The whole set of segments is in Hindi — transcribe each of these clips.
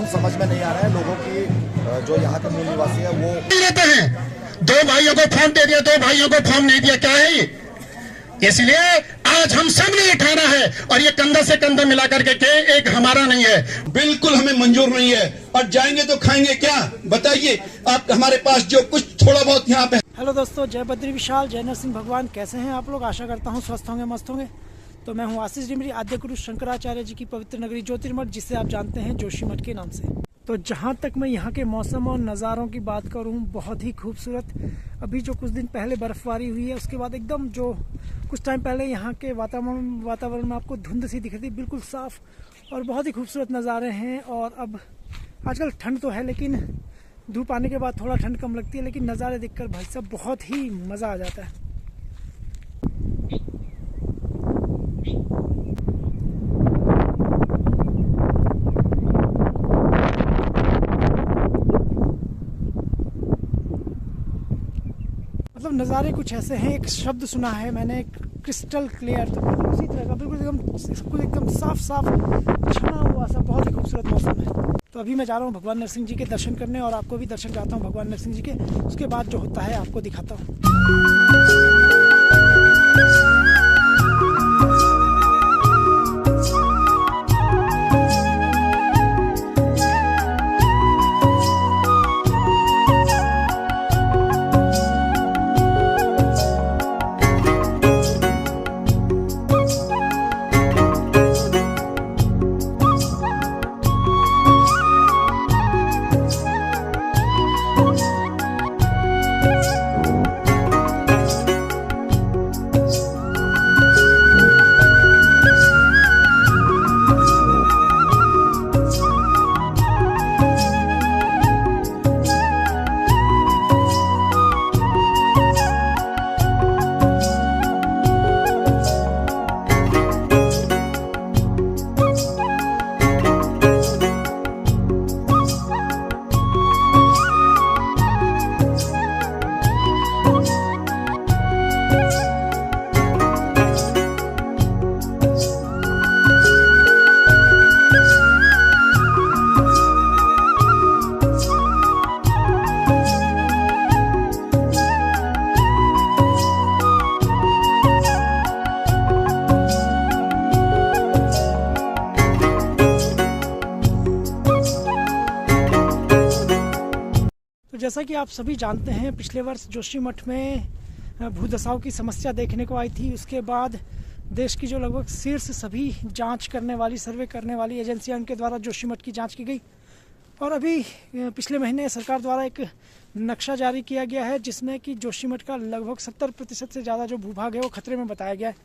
फॉर्म समझ में नहीं आ रहा है लोगों की, जो यहाँ के मूल निवासी है वो लेते हैं। दो भाइयों को फॉर्म दे दिया, दो भाइयों को फॉर्म नहीं दिया, क्या है ये? इसलिए आज हम सब ने उठाना है और ये कंधा से कंधा मिला करके के एक हमारा नहीं है, बिल्कुल हमें मंजूर नहीं है। और जाएंगे तो खाएंगे क्या, बताइए आप। हमारे पास जो कुछ थोड़ा बहुत यहाँ पे। हेलो दोस्तों, जय बद्री विशाल, जय नरसिंह भगवान। कैसे हैं आप लोग? आशा करता हूँ स्वस्थ होंगे, मस्त होंगे। तो मैं हूँ आशीष डिमरी, आद्य गुरु शंकराचार्य जी की पवित्र नगरी ज्योतिर्मठ, जिसे आप जानते हैं जोशीमठ के नाम से। तो जहाँ तक मैं यहाँ के मौसम और नज़ारों की बात करूँ, बहुत ही खूबसूरत। अभी जो कुछ दिन पहले बर्फबारी हुई है, उसके बाद एकदम जो कुछ टाइम पहले यहाँ के वातावरण में आपको धुंध सी दिख रही थी, बिल्कुल साफ और बहुत ही खूबसूरत नज़ारे हैं। और अब आजकल ठंड तो है, लेकिन धूप आने के बाद थोड़ा ठंड कम लगती है, लेकिन नज़ारे देखकर भाई साहब बहुत ही मज़ा आ जाता है। मतलब नज़ारे कुछ ऐसे हैं, एक शब्द सुना है मैंने, क्रिस्टल क्लियर, तो बिल्कुल उसी तरह का, बिल्कुल एकदम साफ छना हुआ सा बहुत ही खूबसूरत मौसम है। तो अभी मैं जा रहा हूँ भगवान नरसिंह जी के दर्शन करने, और आपको भी दर्शन कराता हूँ भगवान नरसिंह जी के। उसके बाद जो होता है आपको दिखाता हूँ। जैसा कि आप सभी जानते हैं, पिछले वर्ष जोशीमठ में भूदशाओं की समस्या देखने को आई थी। उसके बाद देश की जो लगभग शीर्ष सभी जांच करने वाली, सर्वे करने वाली एजेंसियां, उनके द्वारा जोशीमठ की जांच की गई। और अभी पिछले महीने सरकार द्वारा एक नक्शा जारी किया गया है, जिसमें कि जोशीमठ का लगभग 70% से ज़्यादा जो भूभाग है वो खतरे में बताया गया है।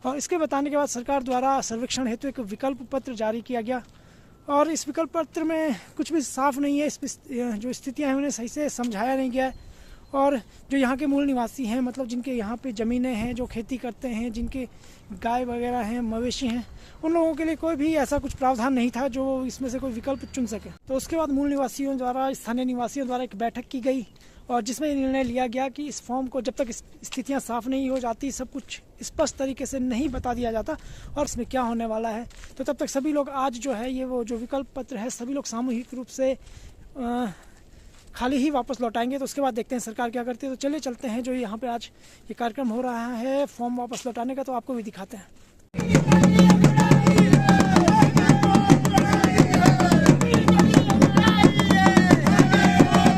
और इसके बताने के बाद सरकार द्वारा सर्वेक्षण हेतु एक विकल्प पत्र जारी किया गया। और इस विकल्प पत्र में कुछ भी साफ नहीं है, इस जो स्थितियां हैं उन्हें सही से समझाया नहीं गया है। और जो यहाँ के मूल निवासी हैं, मतलब जिनके यहाँ पे ज़मीनें हैं, जो खेती करते हैं, जिनके गाय वगैरह हैं, मवेशी हैं, उन लोगों के लिए कोई भी ऐसा कुछ प्रावधान नहीं था जो इसमें से कोई विकल्प चुन सके। तो उसके बाद मूल निवासियों द्वारा, स्थानीय निवासियों द्वारा एक बैठक की गई, और जिसमें निर्णय लिया गया कि इस फॉर्म को जब तक स्थितियां साफ नहीं हो जाती, सब कुछ स्पष्ट तरीके से नहीं बता दिया जाता और इसमें क्या होने वाला है, तो तब तक सभी लोग आज जो है ये वो जो विकल्प पत्र है, सभी लोग सामूहिक रूप से खाली ही वापस लौटाएंगे। तो उसके बाद देखते हैं सरकार क्या करती है। तो चलिए चलते हैं, जो यहाँ पे आज ये कार्यक्रम हो रहा है फॉर्म वापस लौटाने का, तो आपको भी दिखाते हैं।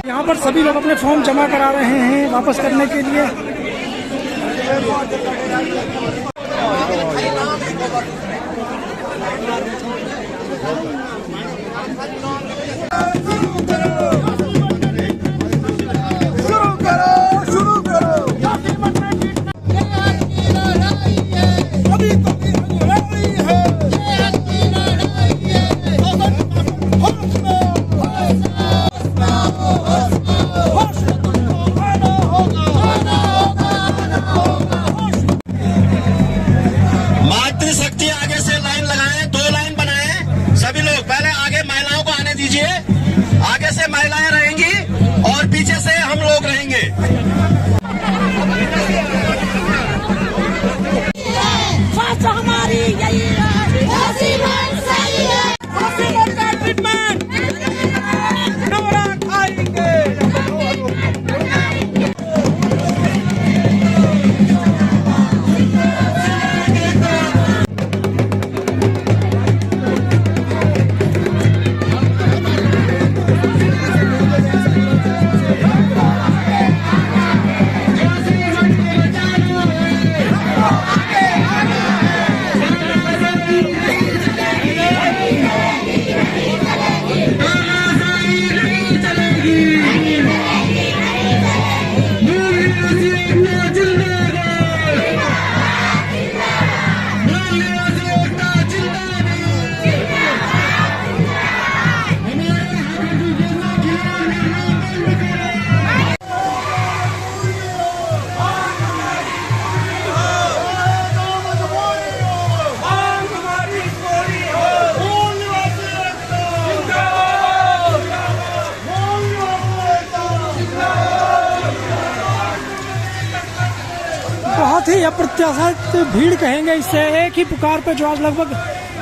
यहाँ पर सभी लोग अपने फॉर्म जमा करा रहे हैं वापस करने के लिए। शक्ति आगे से लाइन लगाएं, 2 लाइन बनाएं। सभी लोग पहले आगे महिलाओं को आने दीजिए। बहुत ही अप्रत्याशित भीड़ कहेंगे इसे। एक ही पुकार पे जो आज लगभग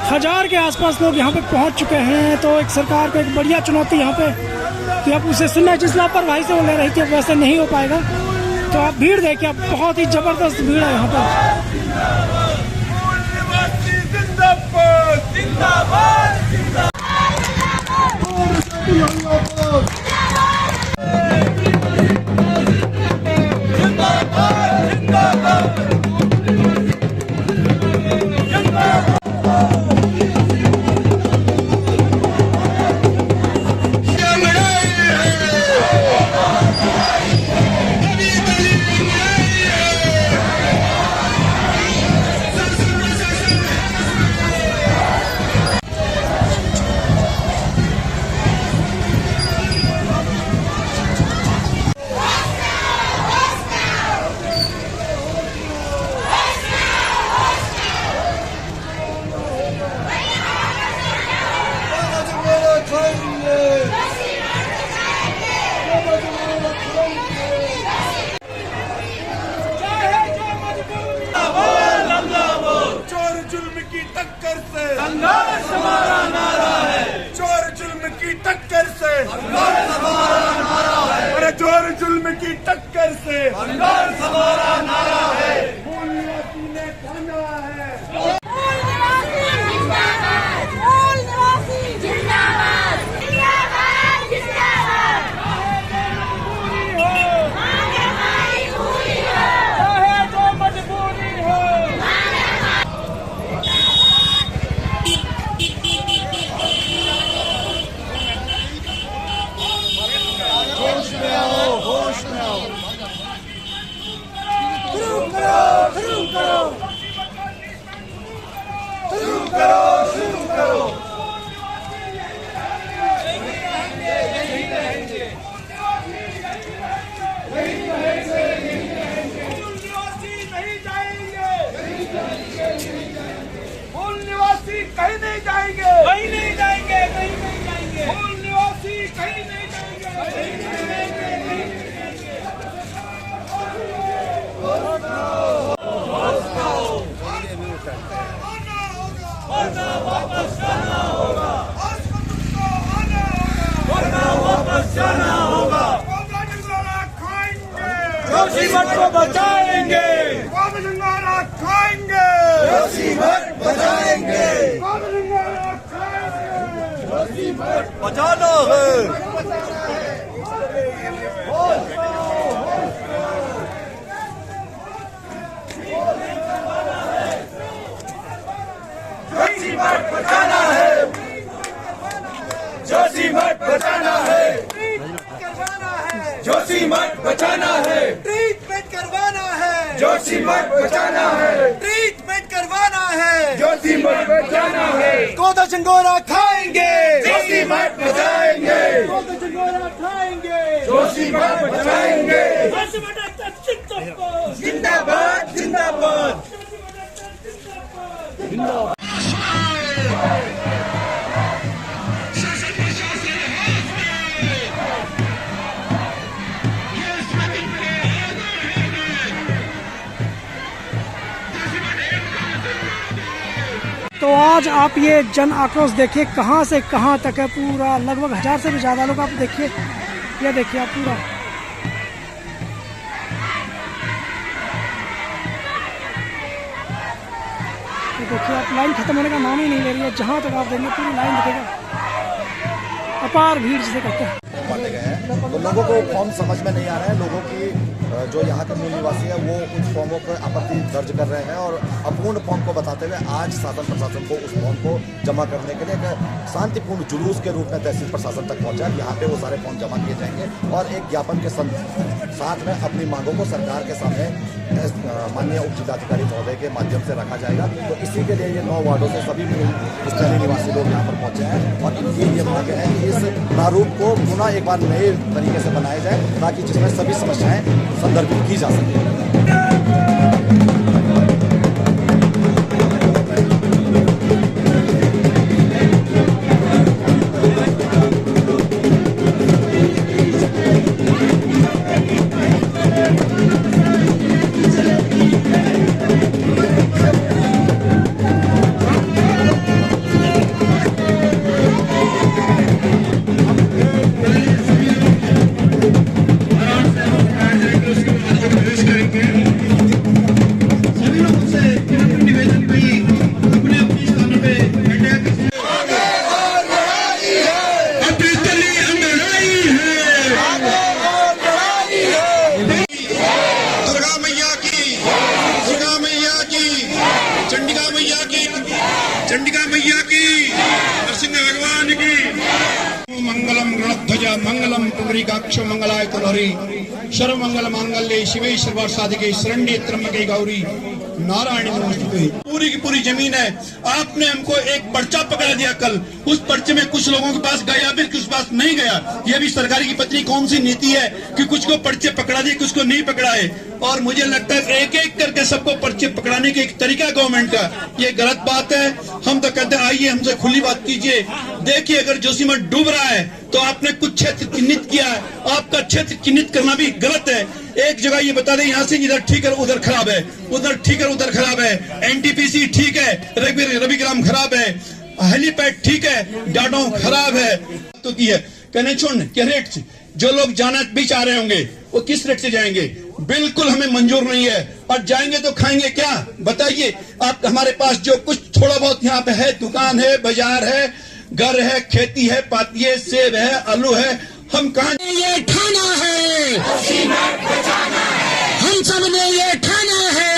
1000 के आसपास लोग यहाँ पे पहुँच चुके हैं। तो एक सरकार को एक बढ़िया चुनौती यहाँ पे कि अब उसे सुनना जिस लापरवाही से वो ले रही थी अब वैसे नहीं हो पाएगा। तो आप भीड़ देखिए, बहुत ही जबरदस्त भीड़ है यहाँ पर। संघर्ष हमारा नारा है, चोर जुल्म की टक्कर से संघर्ष हमारा नारा है, अरे चोर जुल्म की टक्कर से संघर्ष हमारा नारा है। मूल निवासी ने खाना है, मूल निवासी जिंदाबाद, मूल निवासी जिंदाबाद, जिंदाबाद जिंदाबाद। मांगे हमारी पूरी हो, चाहे जो मजबूरी हो। होश में आओ, होश में आओ। शुरू करो, शुरू करो, शुरू करो, शुरू करो। मूल निवासी कहीं नहीं जाएंगे, कहीं नहीं जाएंगे, कहीं नहीं जाएंगे। मूल निवासी कहीं नहीं जाएंगे, कहीं नहीं जाएंगे, कहीं नहीं जाएंगे। वापस जाना होगा, वापस जाना होगा। खाएंगे, जोशीमठ को बचाएंगे, खाएंगे, जोशीमठ बचाएंगे, बचाना है। जोशीमठ बचाना है, जोशीमठ बचाना है, जोशीमठ बचाना है, ट्रीटमेंट करवाना है, जोशीमठ बचाना है, ट्रीटमेंट करवाना है, जोशीमठ बचाना है। गोदा चंगोरा खाएंगे, जोशीमठ बचाएंगे, गोदा चंगोरा खाएंगे, जोशीमठ बचाएंगे। जिंदाबाद, जिंदाबाद, जिंदाबाद। तो आज आप ये जन आक्रोश देखिए कहाँ से कहाँ तक है, पूरा लगभग 1000 से भी ज़्यादा लोग आप देखिए। ये देखिए आप पूरा तो देखिए आप लाइन खत्म होने का नाम ही नहीं ले रही है। जहाँ तक आप देंगे पूरी लाइन दिखेगा, अपार भीड़ जिसे कहते हैं। बांटे गए हैं तो लोगों को फॉर्म समझ में नहीं आ रहा है। लोगों की जो यहाँ के मूल निवासी है वो उन फॉर्मों पर आपत्ति दर्ज कर रहे हैं और अपूर्ण फॉर्म को बताते हुए आज शासन प्रशासन को उस फॉर्म को जमा करने के लिए एक शांतिपूर्ण जुलूस के रूप में तहसील प्रशासन तक पहुँचा। यहाँ पे वो सारे फॉर्म जमा किए जाएंगे और एक ज्ञापन के साथ में अपनी मांगों को सरकार के सामने माननीय उप जिलाधिकारी महोदय के माध्यम से रखा जाएगा। तो इसी के लिए ये 9 वार्डों से सभी स्थलीय निवासी लोग यहाँ पर पहुँचे हैं और इनकी ये मांगे हैं कि इस प्रारूप को पुनः एक बार नए तरीके से बनाया जाए ताकि जिसमें सभी समस्याएं संदर्भित की जा सके। चंडिका मैया की, नरसिंह भगवान की। मंगलम गणध्वज मंगलम पुंडरीकाक्ष मंगलाय तनोहरि सर्वमंगल मांगल्ये शिवे सर्वार्थ साधिके शरण्ये त्र्यंबके गौरी नारायण नमोस्तुते। पूरी की पूरी जमीन है। आपने हमको एक पर्चा पकड़ा दिया कल, उस पर्चे में कुछ लोगों के पास गया, फिर कुछ पास नहीं गया। ये भी सरकारी की पत्नी कौन सी नीति है कि कुछ को पर्चे पकड़ा दिए, कुछ को नहीं पकड़ाए। और मुझे लगता है एक एक करके सबको पर्चे पकड़ाने का एक तरीका गवर्नमेंट का, ये गलत बात है। हम तो कहते हैं आइए हमसे खुली बात कीजिए। देखिए अगर जोशीमठ डूब रहा है तो आपने कुछ क्षेत्र चिन्हित किया है, आपका क्षेत्र चिन्हित करना भी गलत है। एक जगह ये बता दें यहाँ से इधर ठीक है उधर खराब है, उधर ठीक है उधर खराब है, एनटीपीसी ठीक है, रविग्राम खराब है, हेलीपैड ठीक है, डाडो खराब है। तो की है कहने छोड़ क्या रेट से जो लोग जाना भी चाह रहे होंगे वो किस रेट से जाएंगे? बिल्कुल हमें मंजूर नहीं है। और जाएंगे तो खाएंगे क्या बताइए आप? हमारे पास जो कुछ थोड़ा बहुत यहाँ पे है, दुकान है, बाजार है, घर है, खेती है, पाती है, सेब है, आलू है, हम कहाँ ये ठाना है, हम सब ने ये ठाना है,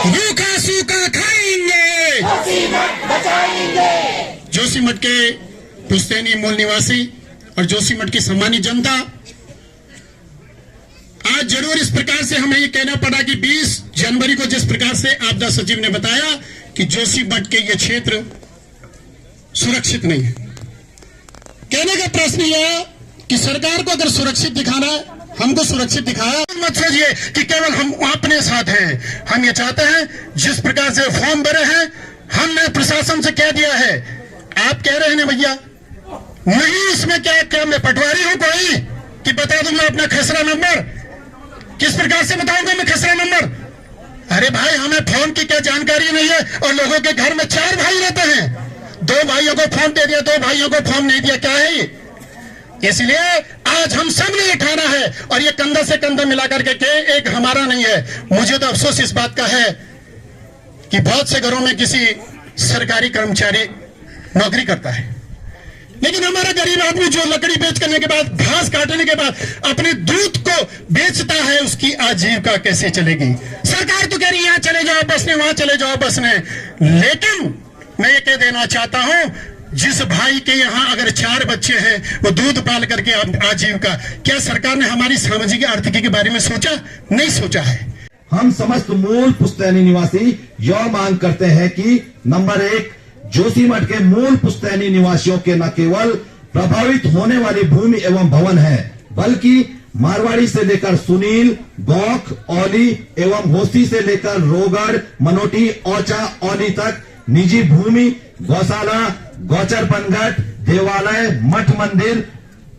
रूखा सूखा खाएंगे, जोशीमठ के पुश्तैनी मूल निवासी और जोशीमठ की सम्मानित जनता, आज जरूर इस प्रकार से हमें ये कहना पड़ा कि 20 जनवरी को जिस प्रकार से आपदा सचिव ने बताया कि जोशीमठ के ये क्षेत्र सुरक्षित नहीं है। कहने का प्रश्न यह है कि सरकार को अगर सुरक्षित दिखाना है, हमको सुरक्षित दिखाया। मत सोचिए कि केवल हम अपने साथ हैं। हम ये चाहते हैं जिस प्रकार से फॉर्म भरे हैं, हमने प्रशासन से कह दिया है। आप कह रहे हैं ना भैया, नहीं इसमें क्या मैं पटवारी हूं कोई कि बता दूं मैं अपना खसरा नंबर? किस प्रकार से बताऊंगा मैं खसरा नंबर? अरे भाई हमें फॉर्म की क्या जानकारी नहीं है। और लोगों के घर में 4 भाई रहते हैं, 2 भाइयों को फॉर्म दे दिया, 2 भाइयों को फॉर्म नहीं दिया, क्या है ये? इसलिए आज हम सब ने उठाना है और ये कंधा से कंधा मिला करके के एक हमारा नहीं है। मुझे तो अफसोस इस बात का है कि बहुत से घरों में किसी सरकारी कर्मचारी नौकरी करता है, लेकिन हमारा गरीब आदमी जो लकड़ी बेच करने के बाद, घास काटने के बाद अपने दूध को बेचता है, उसकी आजीविका कैसे चलेगी? सरकार तो कह रही है यहाँ चले जाओ बसने, वहां चले जाओ बसने, लेकिन मैं ये कह देना चाहता हूं जिस भाई के यहाँ अगर 4 बच्चे हैं वो दूध पाल करके आजीविका, क्या सरकार ने हमारी सामाजिक आर्थिकी के बारे में सोचा? नहीं सोचा है। हम समस्त मूल पुश्तैनी निवासी यह मांग करते हैं कि नंबर 1, जोशीमठ के मूल पुश्तैनी निवासियों के न केवल प्रभावित होने वाली भूमि एवं भवन है, बल्कि मारवाड़ी से लेकर सुनील, गौख, औली एवं होसी से लेकर रोगड़, मनोटी, औचा, औली तक निजी भूमि, गौशाला, गौचर बनघट, देवालय, मठ मंदिर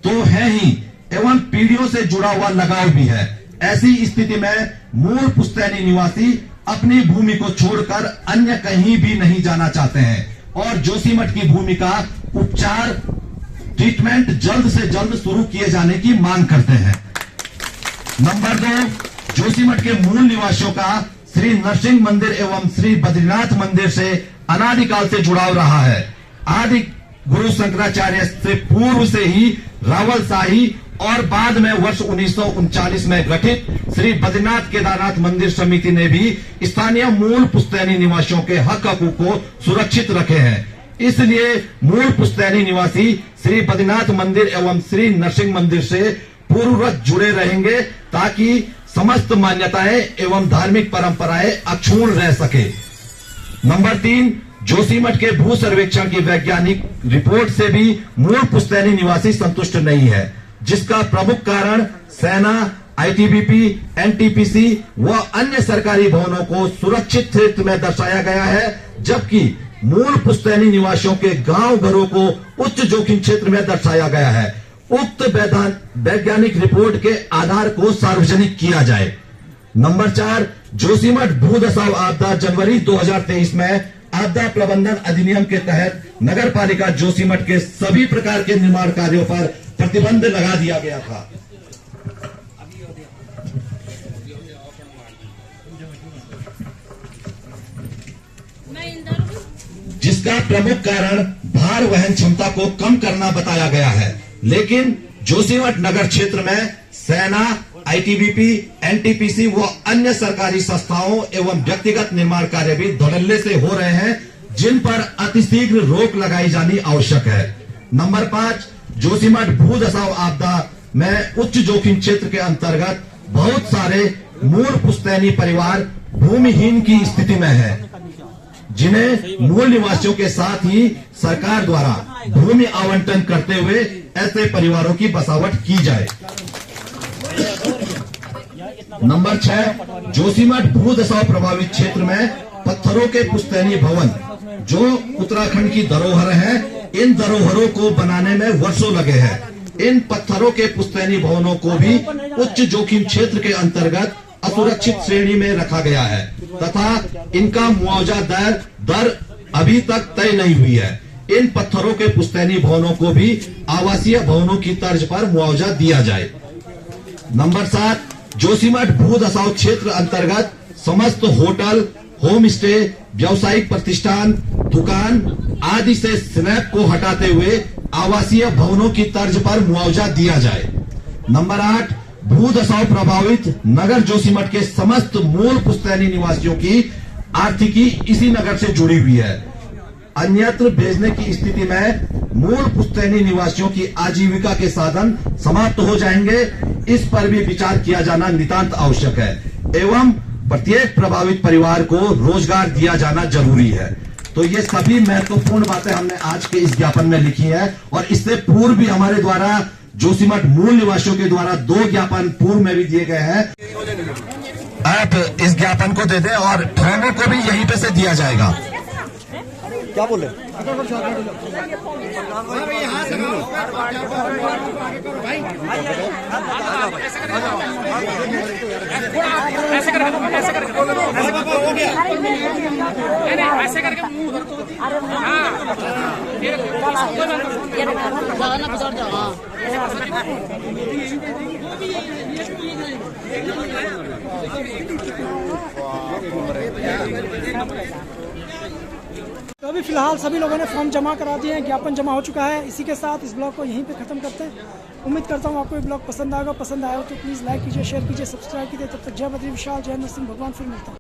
तो है ही एवं पीढ़ियों से जुड़ा हुआ लगाव भी है। ऐसी स्थिति में मूल पुश्तैनी निवासी अपनी भूमि को छोड़कर अन्य कहीं भी नहीं जाना चाहते हैं और जोशीमठ की भूमि का उपचार, ट्रीटमेंट जल्द से जल्द शुरू किए जाने की मांग करते हैं। नंबर 2, जोशीमठ के मूल निवासियों का श्री नरसिंह मंदिर एवं श्री बद्रीनाथ मंदिर से अनादिकाल से जुड़ाव रहा है। आदि गुरु शंकराचार्य से पूर्व से ही रावल शाही और बाद में वर्ष 1939 में गठित श्री बद्रीनाथ केदारनाथ मंदिर समिति ने भी स्थानीय मूल पुश्तैनी निवासियों के हक हकूक को सुरक्षित रखे हैं। इसलिए मूल पुश्तैनी निवासी श्री बद्रीनाथ मंदिर एवं श्री नरसिंह मंदिर से पूर्ववत जुड़े रहेंगे ताकि समस्त मान्यताएं एवं धार्मिक परंपराएं अक्षुण्ण रह सके। नंबर 3, जोशीमठ के भू सर्वेक्षण की वैज्ञानिक रिपोर्ट से भी मूल पुश्तैनी निवासी संतुष्ट नहीं है, जिसका प्रमुख कारण सेना, आईटीबीपी, एनटीपीसी व अन्य सरकारी भवनों को सुरक्षित क्षेत्र में दर्शाया गया है, जबकि मूल पुश्तैनी निवासियों के गांव घरों को उच्च जोखिम क्षेत्र में दर्शाया गया है। उक्त वैज्ञानिक रिपोर्ट के आधार को सार्वजनिक किया जाए। नंबर 4, जोशीमठ भूदसाव आपदा जनवरी 2023 में आपदा प्रबंधन अधिनियम के तहत नगर पालिका जोशीमठ के सभी प्रकार के निर्माण कार्यों पर प्रतिबंध लगा दिया गया था, जिसका प्रमुख कारण भार वहन क्षमता को कम करना बताया गया है। लेकिन जोशीमठ नगर क्षेत्र में सेना, आईटीबीपी, एनटीपीसी व अन्य सरकारी संस्थाओं एवं व्यक्तिगत निर्माण कार्य भी धड़ल्ले से हो रहे हैं, जिन पर अतिशीघ्र रोक लगाई जानी आवश्यक है। नंबर 5, जोशीमठ भू धसाव आपदा में उच्च जोखिम क्षेत्र के अंतर्गत बहुत सारे मूल पुश्तैनी परिवार भूमिहीन की स्थिति में है, जिन्हें मूल निवासियों के साथ ही सरकार द्वारा भूमि आवंटन करते हुए ऐसे परिवारों की बसावट की जाए। नंबर 6, जोशीमठ भू धसाव प्रभावित क्षेत्र में पत्थरों के पुश्तैनी भवन जो उत्तराखंड की धरोहर है, इन धरोहरों को बनाने में वर्षों लगे हैं। इन पत्थरों के पुश्तैनी भवनों को भी उच्च जोखिम क्षेत्र के अंतर्गत असुरक्षित श्रेणी में रखा गया है तथा इनका मुआवजा दर अभी तक तय नहीं हुई है। इन पत्थरों के पुश्तैनी भवनों को भी आवासीय भवनों की तर्ज पर मुआवजा दिया जाए। नंबर 7, जोशीमठ भू धसाव क्षेत्र अंतर्गत समस्त होटल, होम स्टे, व्यावसायिक प्रतिष्ठान, दुकान आदि से स्लैब को हटाते हुए आवासीय भवनों की तर्ज पर मुआवजा दिया जाए। नंबर 8, भू धसाव प्रभावित नगर जोशीमठ के समस्त मूल पुश्तैनी निवासियों की आर्थिकी इसी नगर से जुड़ी हुई है। अन्यत्र भेजने की स्थिति में मूल पुश्तैनी निवासियों की आजीविका के साधन समाप्त हो जाएंगे। इस पर भी विचार किया जाना नितांत आवश्यक है एवं प्रत्येक प्रभावित परिवार को रोजगार दिया जाना जरूरी है। तो ये सभी महत्वपूर्ण बातें हमने आज के इस ज्ञापन में लिखी है और इससे पूर्व भी हमारे द्वारा जोशीमठ मूल निवासियों के द्वारा 2 ज्ञापन पूर्व में भी दिए गए हैं। आप इस ज्ञापन को दे दें और फॉर्मों को भी यहीं पे से दिया जाएगा। क्या बोले? ऐसे करके मुंह धर तो तो अभी फिलहाल सभी लोगों ने फॉर्म जमा करा दिए हैं, ज्ञापन जमा हो चुका है। इसी के साथ इस ब्लॉग को यहीं पे खत्म करते हैं। उम्मीद करता हूँ आपको ये ब्लॉग पसंद आएगा। पसंद आया हो तो प्लीज़ लाइक कीजिए, शेयर कीजिए, सब्सक्राइब कीजिए। तब तक जय बद्री विशाल, जय नरसिंह भगवान। फिर मिलता हूँ।